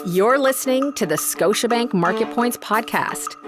You're listening to the Scotiabank Market Points podcast.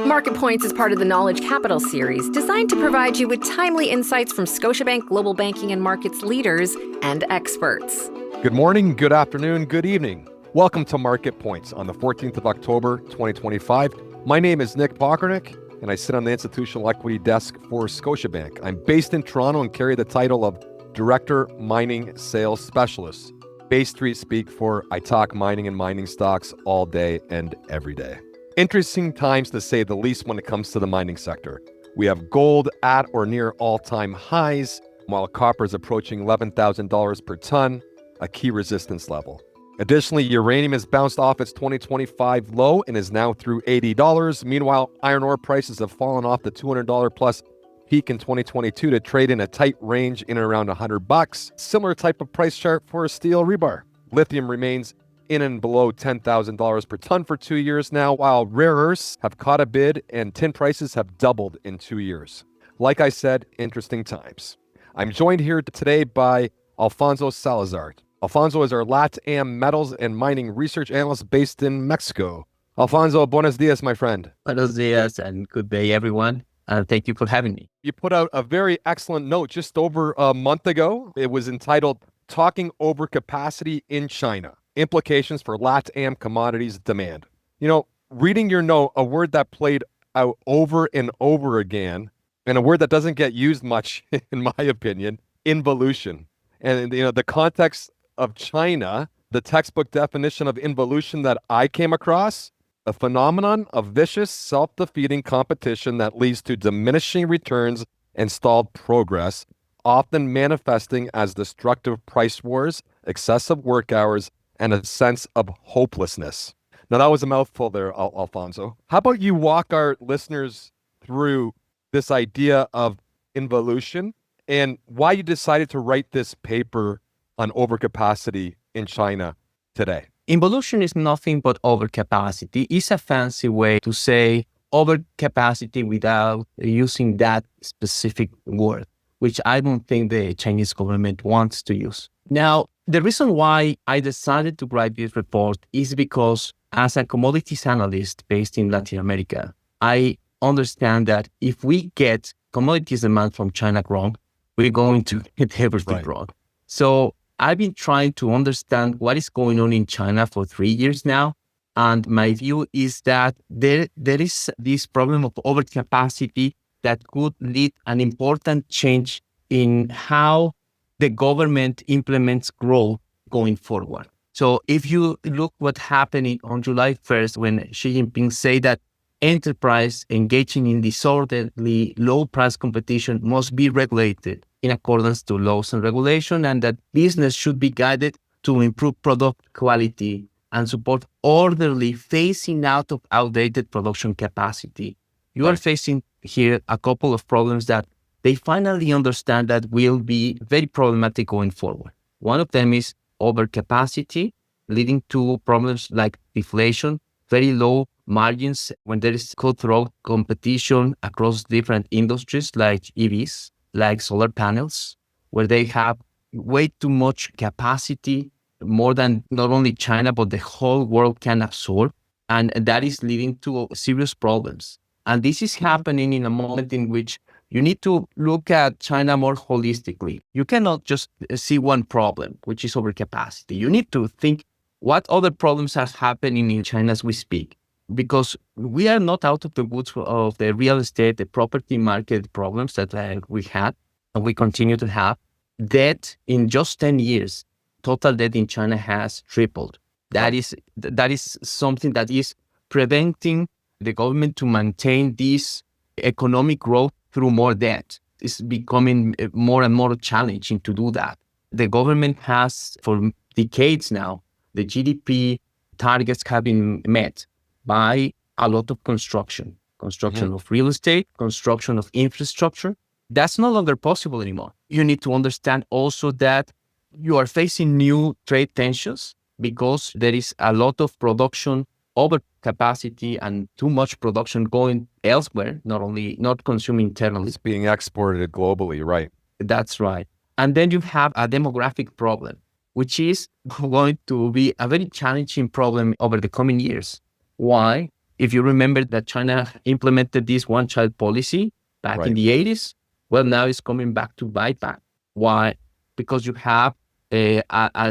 Market Points is part of the Knowledge Capital series designed to provide you with timely insights from Scotiabank Global Banking and Markets leaders and experts. Good morning, good afternoon, good evening. Welcome to Market Points on the 14th of October, 2025. My name is Nick Pocrnic, and I sit on the institutional equity desk for Scotiabank. I'm based in Toronto and carry the title of Director Mining Sales Specialist. Bay Street speak for I talk mining and mining stocks all day and every day. Interesting times to say the least when it comes to the mining sector. We have gold at or near all-time highs, while copper is approaching $11,000 per ton, a key resistance level. Additionally, uranium has bounced off its 2025 low and is now through $80. Meanwhile, iron ore prices have fallen off the $200 plus peak in 2022 to trade in a tight range in and around $100. Similar type of price chart for steel rebar. Lithium remains in and below $10,000 per ton for 2 years now, while rare earths have caught a bid and tin prices have doubled in 2 years. Like I said, interesting times. I'm joined here today by Alfonso Salazar. Alfonso is our LatAm Metals and Mining Research Analyst based in Mexico. Alfonso, buenos dias, my friend. Buenos dias and good day, everyone. Thank you for having me. You put out a very excellent note just over a month ago. It was entitled Talking Overcapacity in China, Implications for LatAm Commodities Demand. You know, reading your note, a word that played out over and over again, and a word that doesn't get used much, in my opinion, involution. And, you know, the context of China, the textbook definition of involution that I came across, a phenomenon of vicious, self-defeating competition that leads to diminishing returns and stalled progress, often manifesting as destructive price wars, excessive work hours, and a sense of hopelessness. Now, that was a mouthful there, Alfonso. How about you walk our listeners through this idea of involution and why you decided to write this paper on overcapacity in China today? Involution is nothing but overcapacity. It's a fancy way to say overcapacity without using that specific word, which I don't think the Chinese government wants to use. Now, the reason why I decided to write this report is because as a commodities analyst based in Latin America, I understand that if we get commodities demand from China wrong, we're going to get everything wrong. So I've been trying to understand what is going on in China for 3 years now. And my view is that there is this problem of overcapacity that could lead an important change in how the government implements growth going forward. So if you look what happened on July 1st, when Xi Jinping said that enterprise engaging in disorderly low price competition must be regulated in accordance to laws and regulation, and that business should be guided to improve product quality and support orderly phasing out of outdated production capacity. You are facing here a couple of problems that they finally understand that will be very problematic going forward. One of them is overcapacity, leading to problems like deflation, very low margins when there is cutthroat competition across different industries like EVs, like solar panels, where they have way too much capacity, more than not only China, but the whole world can absorb. And that is leading to serious problems. And this is happening in a moment in which you need to look at China more holistically. You cannot just see one problem, which is overcapacity. You need to think what other problems are happening in China as we speak. Because we are not out of the woods of the real estate, the property market problems that we had and we continue to have. Debt in just 10 years, total debt in China has tripled. That is something that is preventing the government to maintain this economic growth through more debt. It's becoming more and more challenging to do that. The government has, for decades now, the GDP targets have been met by a lot of construction of real estate, construction of infrastructure. That's no longer possible anymore. You need to understand also that you are facing new trade tensions because there is a lot of production overcapacity and too much production going elsewhere, not consumed internally. It's being exported globally, right? That's right. And then you have a demographic problem. which is going to be a very challenging problem over the coming years. Why? If you remember that China implemented this one-child policy back in the 80s, well, now it's coming back to bite back. Why? Because you have a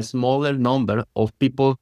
smaller number of people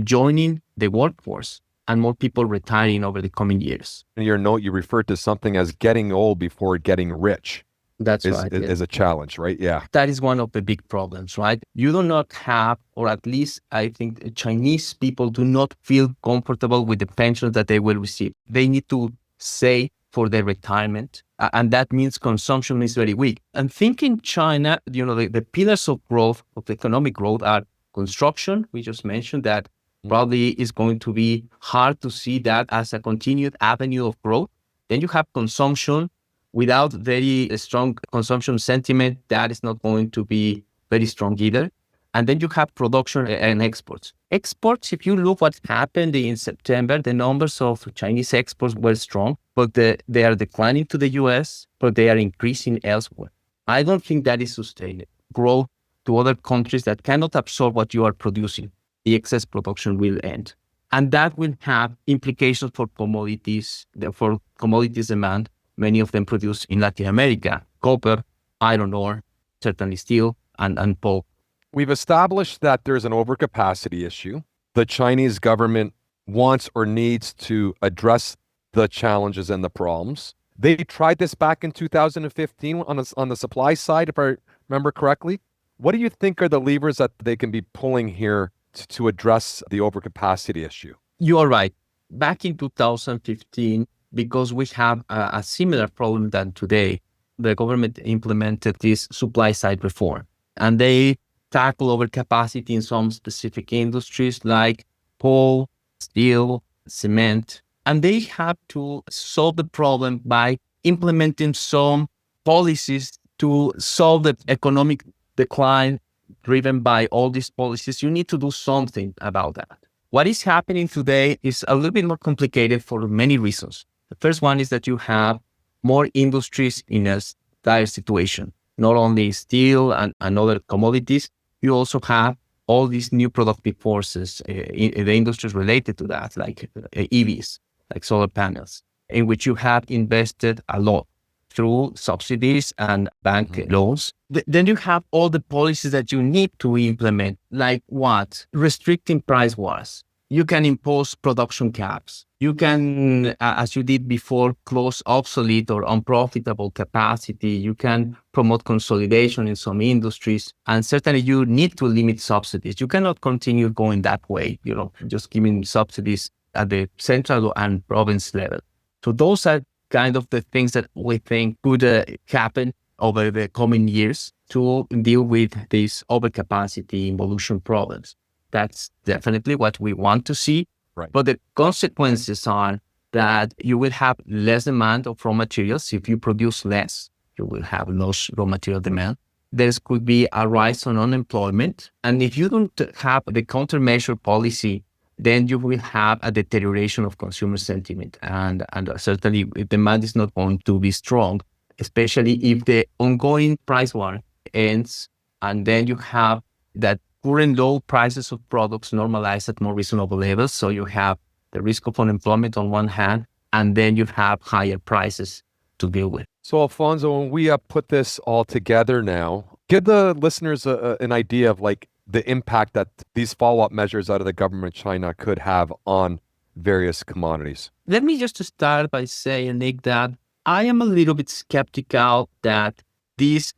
joining the workforce and more people retiring over the coming years. In your note, you referred to something as getting old before getting rich. That's right. Is a challenge, right? Yeah. That is one of the big problems, right? You do not have, or at least I think Chinese people do not feel comfortable with the pensions that they will receive. They need to save for their retirement. And that means consumption is very weak. And thinking China, the pillars of growth, of economic growth are construction. We just mentioned that probably is going to be hard to see that as a continued avenue of growth. Then you have consumption. Without very strong consumption sentiment, that is not going to be very strong either. And then you have production and exports. Exports, if you look what happened in September, the numbers of Chinese exports were strong, but they are declining to the US, but they are increasing elsewhere. I don't think that is sustainable. Growth to other countries that cannot absorb what you are producing. The excess production will end. And that will have implications for commodities demand. Many of them produced in Latin America: copper, iron ore, certainly steel, and pulp. We've established that there's an overcapacity issue. The Chinese government wants or needs to address the challenges and the problems. They tried this back in 2015 on the supply side, if I remember correctly. What do you think are the levers that they can be pulling here to address the overcapacity issue? You are right. Back in 2015, because we have a similar problem than today, the government implemented this supply side reform, and they tackle overcapacity in some specific industries like coal, steel, cement, and they have to solve the problem by implementing some policies to solve the economic decline driven by all these policies. You need to do something about that. What is happening today is a little bit more complicated for many reasons. The first one is that you have more industries in a dire situation, not only steel and other commodities. You also have all these new productive forces in the industries related to that, like EVs, like solar panels, in which you have invested a lot through subsidies and bank loans. Then you have all the policies that you need to implement, like what? Restricting price wars. You can impose production caps. You can, as you did before, close obsolete or unprofitable capacity. You can promote consolidation in some industries. And certainly you need to limit subsidies. You cannot continue going that way, just giving subsidies at the central and province level. So those are kind of the things that we think could happen over the coming years to deal with these overcapacity involution problems. That's definitely what we want to see. Right. But the consequences are that you will have less demand of raw materials. If you produce less, you will have less raw material demand. There could be a rise on unemployment. And if you don't have the countermeasure policy, then you will have a deterioration of consumer sentiment. And certainly demand is not going to be strong, especially if the ongoing price war ends. And then you have that current low prices of products normalize at more reasonable levels. So you have the risk of unemployment on one hand, and then you have higher prices to deal with. So Alfonso, when we put this all together now, give the listeners an idea of like the impact that these follow-up measures out of the government of China could have on various commodities. Let me just start by saying, Nick, that I am a little bit skeptical that these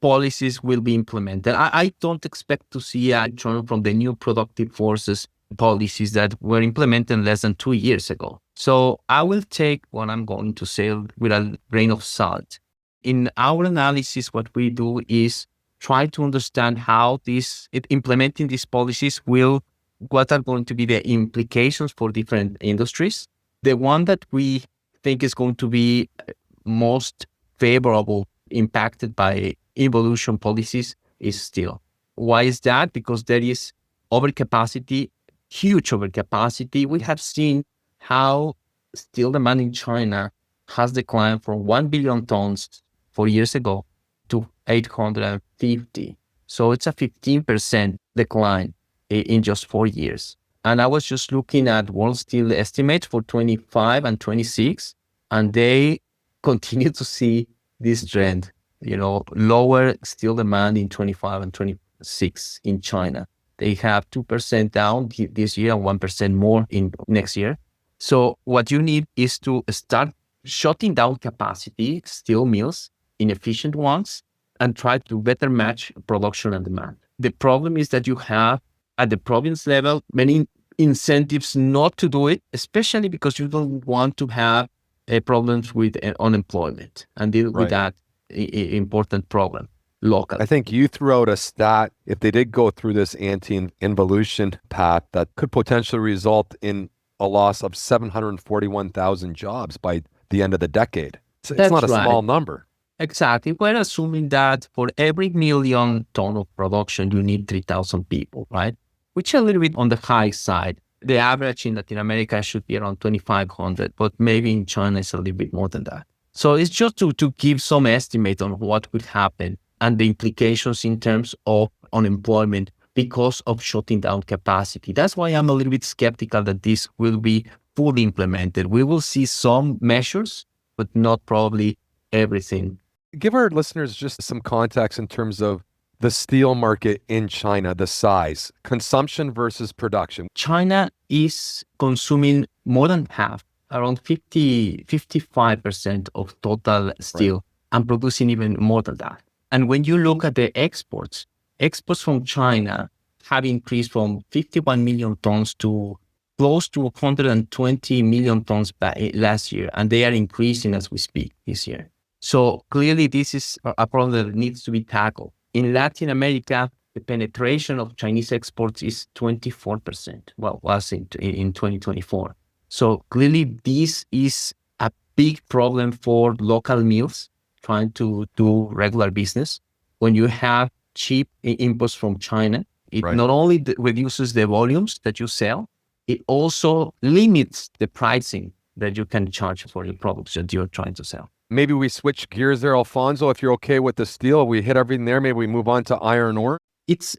policies will be implemented. I don't expect to see a turn from the new productive forces policies that were implemented less than 2 years ago. So I will take what I'm going to say with a grain of salt. In our analysis, what we do is try to understand how implementing these policies what are going to be the implications for different industries. The one that we think is going to be most favorable impacted by evolution policies is steel. Why is that? Because there is overcapacity, huge overcapacity. We have seen how steel demand in China has declined from 1 billion tons 4 years ago to 850. So it's a 15% decline in just 4 years. And I was just looking at World Steel estimates for 25 and 26, and they continue to see this trend, lower steel demand in 25 and 26 in China. They have 2% down this year and 1% more in next year. So what you need is to start shutting down capacity, steel mills, inefficient ones, and try to better match production and demand. The problem is that you have at the province level many incentives not to do it, especially because you don't want to have problems with unemployment and deal with that important problem locally. I think you threw out a stat, if they did go through this anti-involution path, that could potentially result in a loss of 741,000 jobs by the end of the decade. It's not a small number. Exactly. We're assuming that for every million ton of production, you need 3,000 people, right? Which is a little bit on the high side. The average in Latin America should be around 2,500, but maybe in China it's a little bit more than that. So it's just to give some estimate on what could happen and the implications in terms of unemployment because of shutting down capacity. That's why I'm a little bit skeptical that this will be fully implemented. We will see some measures, but not probably everything. Give our listeners just some context in terms of the steel market in China, the size, consumption versus production. China is consuming more than half, around 55% of total steel, and producing even more than that. And when you look at the exports from China have increased from 51 million tons to close to 120 million tons last year, and they are increasing as we speak this year. So clearly this is a problem that needs to be tackled. In Latin America, the penetration of Chinese exports is 24%. Well, was in 2024. So clearly this is a big problem for local mills trying to do regular business. When you have cheap imports from China, it not only reduces the volumes that you sell, it also limits the pricing that you can charge for the products that you're trying to sell. Maybe we switch gears there, Alfonso, if you're okay with the steel. We hit everything there. Maybe we move on to iron ore. It's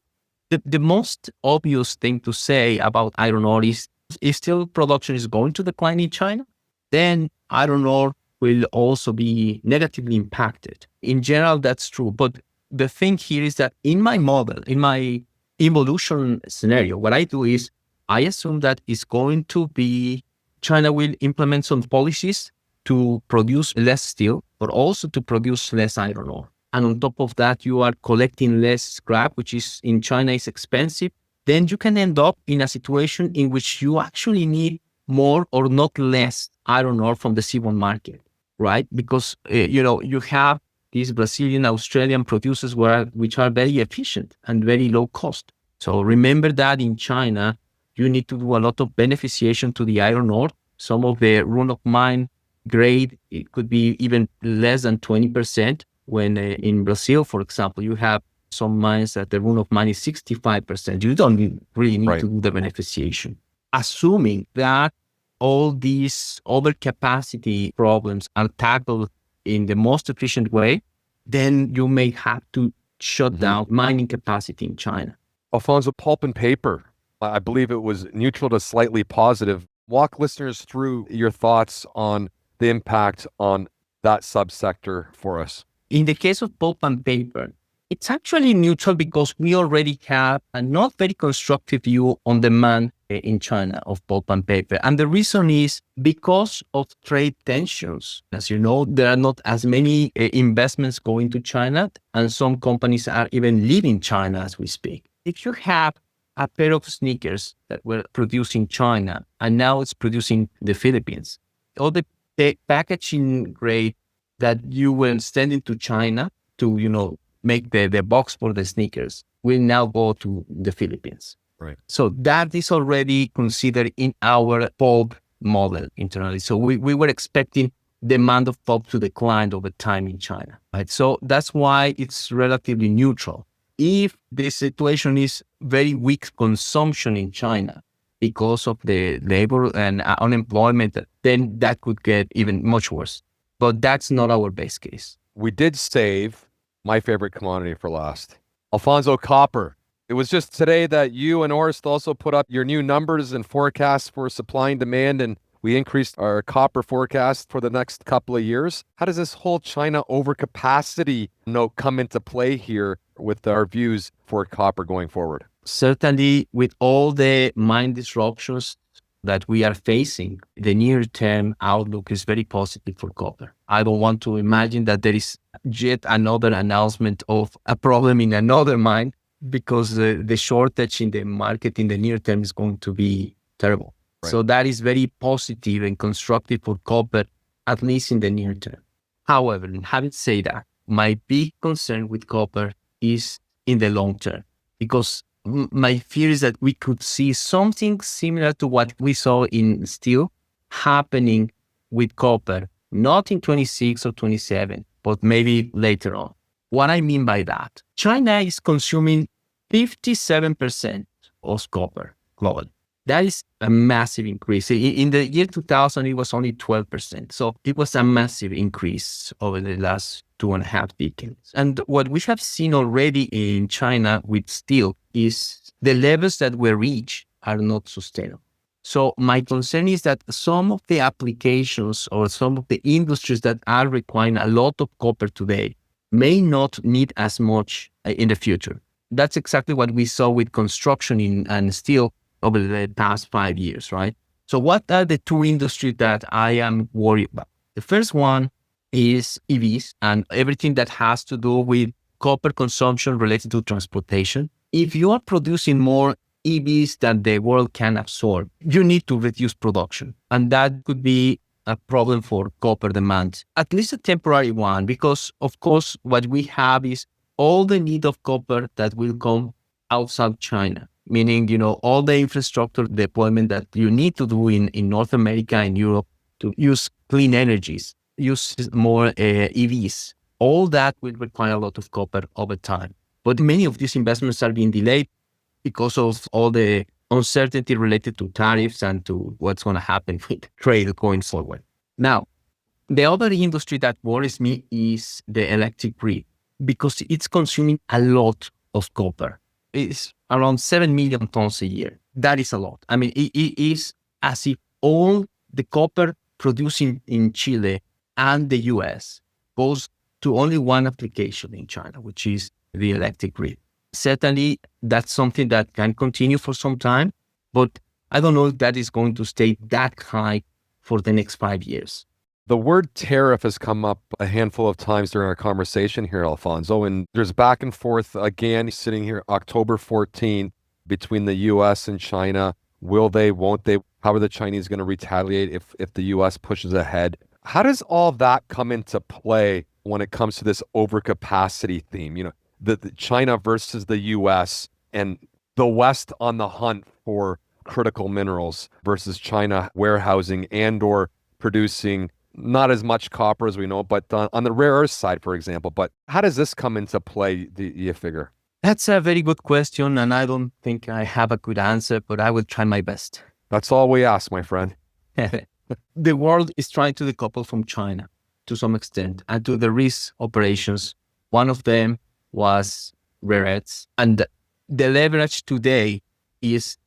the most obvious thing to say about iron ore is if steel production is going to decline in China, then iron ore will also be negatively impacted. In general, that's true. But the thing here is that in my model, in my evolution scenario, what I do is I assume that it's going to be China will implement some policies to produce less steel, but also to produce less iron ore. And on top of that, you are collecting less scrap, which is in China is expensive. Then you can end up in a situation in which you actually need more or not less iron ore from the seaborne market, right? Because, you have these Brazilian, Australian producers which are very efficient and very low cost. So remember that in China, you need to do a lot of beneficiation to the iron ore. Some of the run-of-mine grade, it could be even less than 20%. When in Brazil, for example, you have some mines that the run-of-mine is 65%. You don't really need to do the beneficiation. Assuming that all these overcapacity problems are tackled in the most efficient way, then you may have to shut down mining capacity in China. Alfonso, pulp and paper, I believe it was neutral to slightly positive. Walk listeners through your thoughts on the impact on that subsector for us. In the case of pulp and paper, it's actually neutral because we already have a not very constructive view on demand in China of pulp and paper. And the reason is because of trade tensions. As you know, there are not as many investments going to China, and some companies are even leaving China as we speak. If you have a pair of sneakers that were produced in China and now it's producing the Philippines, all the packaging grade that you were sending to China to, make the box for the sneakers will now go to the Philippines. Right. So that is already considered in our pulp model internally. So we were expecting demand of pulp to decline over time in China. Right. So that's why it's relatively neutral. If the situation is very weak consumption in China because of the labor and unemployment, then that could get even much worse. But that's not our base case. We did save my favorite commodity for last, Alfonso, copper. It was just today that you and Orest also put up your new numbers and forecasts for supply and demand, and we increased our copper forecast for the next couple of years. How does this whole China overcapacity note come into play here with our views for copper going forward? Certainly, with all the mine disruptions that we are facing, the near-term outlook is very positive for copper. I don't want to imagine that there is yet another announcement of a problem in another mine, because the shortage in the market in the near term is going to be terrible. Right. So that is very positive and constructive for copper, at least in the near term. However, having said that, my big concern with copper is in the long term, because my fear is that we could see something similar to what we saw in steel happening with copper, not in 26 or 27, but maybe later on. What I mean by that, China is consuming 57% of copper globally. That is a massive increase. In the year 2000, it was only 12%. So it was a massive increase over the last 2.5 decades. And what we have seen already in China with steel is the levels that were reached are not sustainable. So my concern is that some of the applications or some of the industries that are requiring a lot of copper today may not need as much in the future. That's exactly what we saw with construction and steel over the past 5 years, right? So what are the two industries that I am worried about? The first one is EVs and everything that has to do with copper consumption related to transportation. If you are producing more EVs than the world can absorb, you need to reduce production. And that could be a problem for copper demand, at least a temporary one, because of course, what we have is all the need of copper that will come outside China, meaning, all the infrastructure deployment that you need to do in North America and Europe to use clean energies, use more EVs. All that will require a lot of copper over time. But many of these investments are being delayed because of all the uncertainty related to tariffs and to what's going to happen with trade going forward. Now, the other industry that worries me is the electric grid, because it's consuming a lot of copper. It's around 7 million tons a year. That is a lot. I mean, it is as if all the copper producing in Chile and the US goes to only one application in China, which is the electric grid. Certainly, that's something that can continue for some time, but I don't know if that is going to stay that high for the next 5 years. The word tariff has come up a handful of times during our conversation here, Alfonso, and there's back and forth again sitting here October 14 between the U.S. and China. Will they, won't they? How are the Chinese going to retaliate if the U.S. pushes ahead? How does all that come into play when it comes to this overcapacity theme? The China versus the U.S. and the West on the hunt for critical minerals versus China warehousing and or producing not as much copper as we know, but on the rare earth side, for example. But how does this come into play, do you figure? That's a very good question, and I don't think I have a good answer, but I will try my best. That's all we ask, my friend. The world is trying to decouple from China to some extent and to the risk operations. One of them was rare earths, and the leverage today is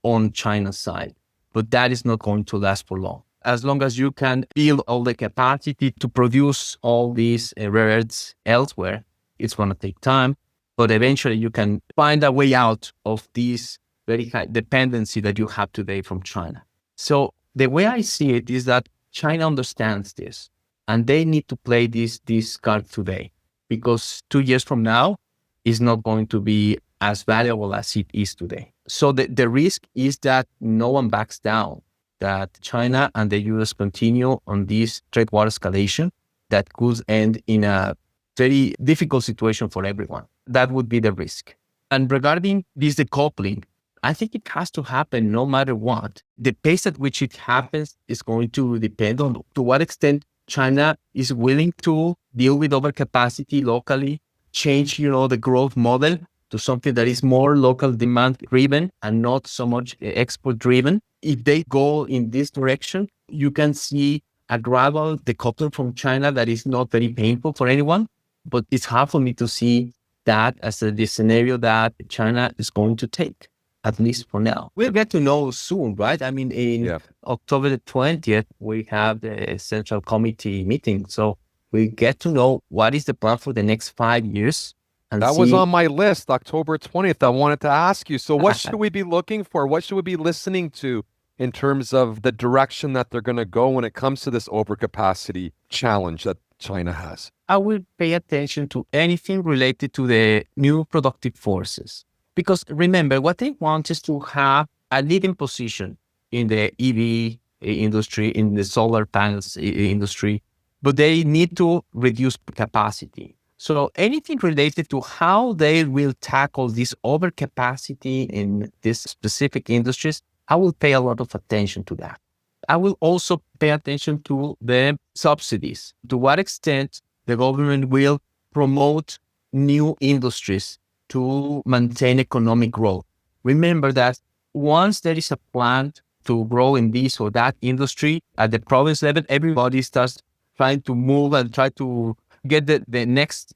on China's side, but that is not going to last for long. As long as you can build all the capacity to produce all these rare earths elsewhere, it's going to take time, but eventually you can find a way out of this very high dependency that you have today from China. So the way I see it is that China understands this, and they need to play this card today, because 2 years from now is not going to be as valuable as it is today. So the risk is that no one backs down, that China and the US continue on this trade war escalation that could end in a very difficult situation for everyone. That would be the risk. And regarding this decoupling, I think it has to happen no matter what. The pace at which it happens is going to depend on to what extent China is willing to deal with overcapacity locally, change, the growth model to something that is more local demand driven and not so much export driven. If they go in this direction, you can see a gradual decoupling from China that is not very painful for anyone, but it's hard for me to see that as the scenario that China is going to take, at least for now. We'll get to know soon, right? I mean, in October the 20th, we have the Central Committee meeting. So we get to know what is the plan for the next 5 years. And that was on my list, October 20th. I wanted to ask you. So what should we be looking for? What should we be listening to in terms of the direction that they're going to go when it comes to this overcapacity challenge that China has? I will pay attention to anything related to the new productive forces. Because remember, what they want is to have a leading position in the EV industry, in the solar panels industry, but they need to reduce capacity. So anything related to how they will tackle this overcapacity in these specific industries, I will pay a lot of attention to that. I will also pay attention to the subsidies. To what extent the government will promote new industries to maintain economic growth. Remember that once there is a plan to grow in this or that industry, at the province level, everybody starts trying to move and try to get the next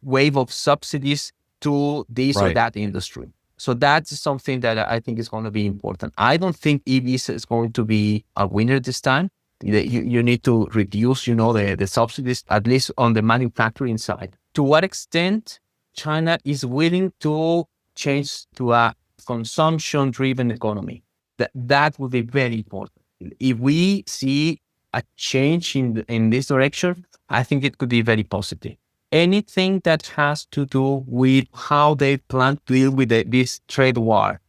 wave of subsidies to this or that industry. So that's something that I think is going to be important. I don't think EVs is going to be a winner this time. You need to reduce, the subsidies, at least on the manufacturing side. To what extent China is willing to change to a consumption-driven economy? That would be very important. If we see a change in this direction, I think it could be very positive. Anything that has to do with how they plan to deal with this trade war,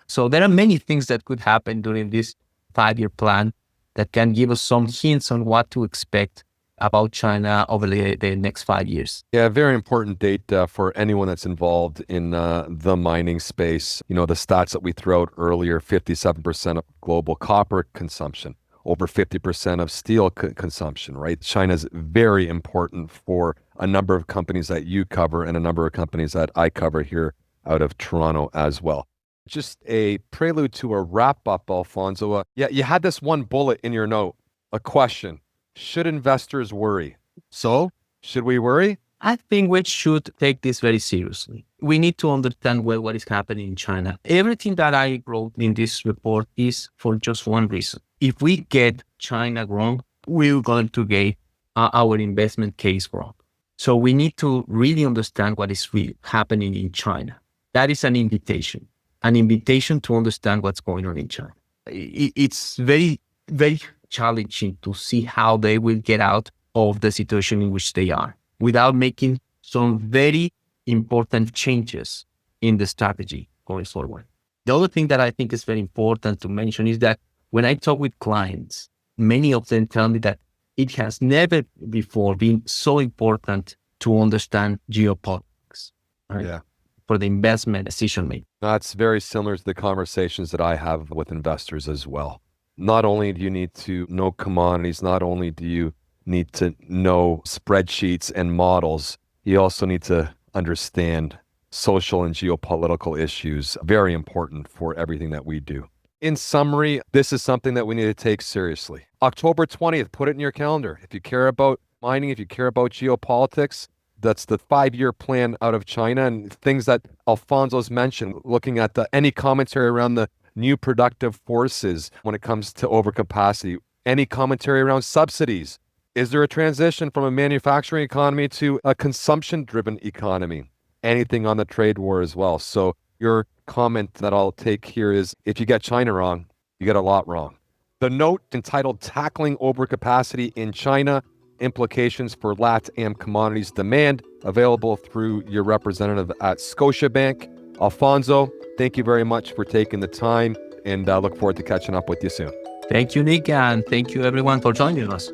So there are many things that could happen during this 5-year plan that can give us some hints on what to expect about China over the next 5 years. Yeah, very important date for anyone that's involved in the mining space. The stats that we threw out earlier, 57% of global copper consumption, over 50% of steel consumption, right? China's very important for a number of companies that you cover and a number of companies that I cover here out of Toronto as well. Just a prelude to a wrap-up, Alfonso. You had this one bullet in your note, a question. Should investors worry? So, should we worry? I think we should take this very seriously. We need to understand well what is happening in China. Everything that I wrote in this report is for just one reason. If we get China wrong, we're going to get our investment case wrong. So we need to really understand what is really happening in China. That is an invitation to understand what's going on in China. It's very, very challenging to see how they will get out of the situation in which they are without making some very important changes in the strategy going forward. The other thing that I think is very important to mention is that when I talk with clients, many of them tell me that it has never before been so important to understand geopolitics, right? Yeah. For the investment decision making. That's very similar to the conversations that I have with investors as well. Not only do you need to know commodities, not only do you need to know spreadsheets and models, you also need to understand social and geopolitical issues. Very important for everything that we do. In summary, this is something that we need to take seriously. October 20th, put it in your calendar. If you care about mining, if you care about geopolitics, that's the 5-year plan out of China and things that Alfonso's mentioned, looking at any commentary around the new productive forces when it comes to overcapacity, any commentary around subsidies. Is there a transition from a manufacturing economy to a consumption-driven economy? Anything on the trade war as well. So your comment that I'll take here is, if you get China wrong, you get a lot wrong. The note entitled Tackling Overcapacity in China, Implications for LatAm Commodities Demand, available through your representative at Scotiabank. Alfonso, thank you very much for taking the time, and I look forward to catching up with you soon. Thank you, Nick, and thank you everyone for joining us.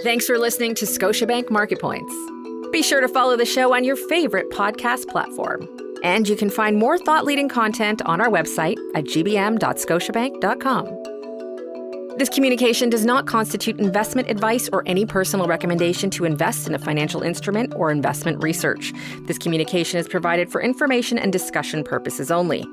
Thanks for listening to Scotiabank Market Points. Be sure to follow the show on your favorite podcast platform. And you can find more thought-leading content on our website at gbm.scotiabank.com. This communication does not constitute investment advice or any personal recommendation to invest in a financial instrument or investment research. This communication is provided for information and discussion purposes only.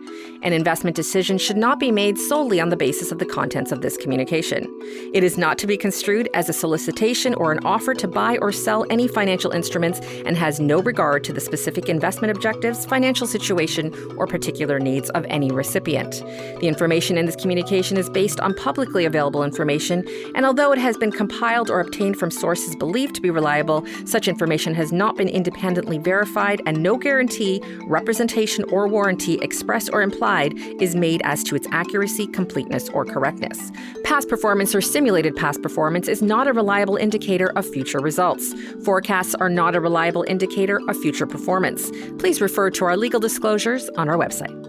An investment decision should not be made solely on the basis of the contents of this communication. It is not to be construed as a solicitation or an offer to buy or sell any financial instruments and has no regard to the specific investment objectives, financial situation, or particular needs of any recipient. The information in this communication is based on publicly available information, and although it has been compiled or obtained from sources believed to be reliable, such information has not been independently verified, and no guarantee, representation, or warranty, express or implied, is made as to its accuracy, completeness, or correctness. Past performance or simulated past performance is not a reliable indicator of future results. Forecasts are not a reliable indicator of future performance. Please refer to our legal disclosures on our website.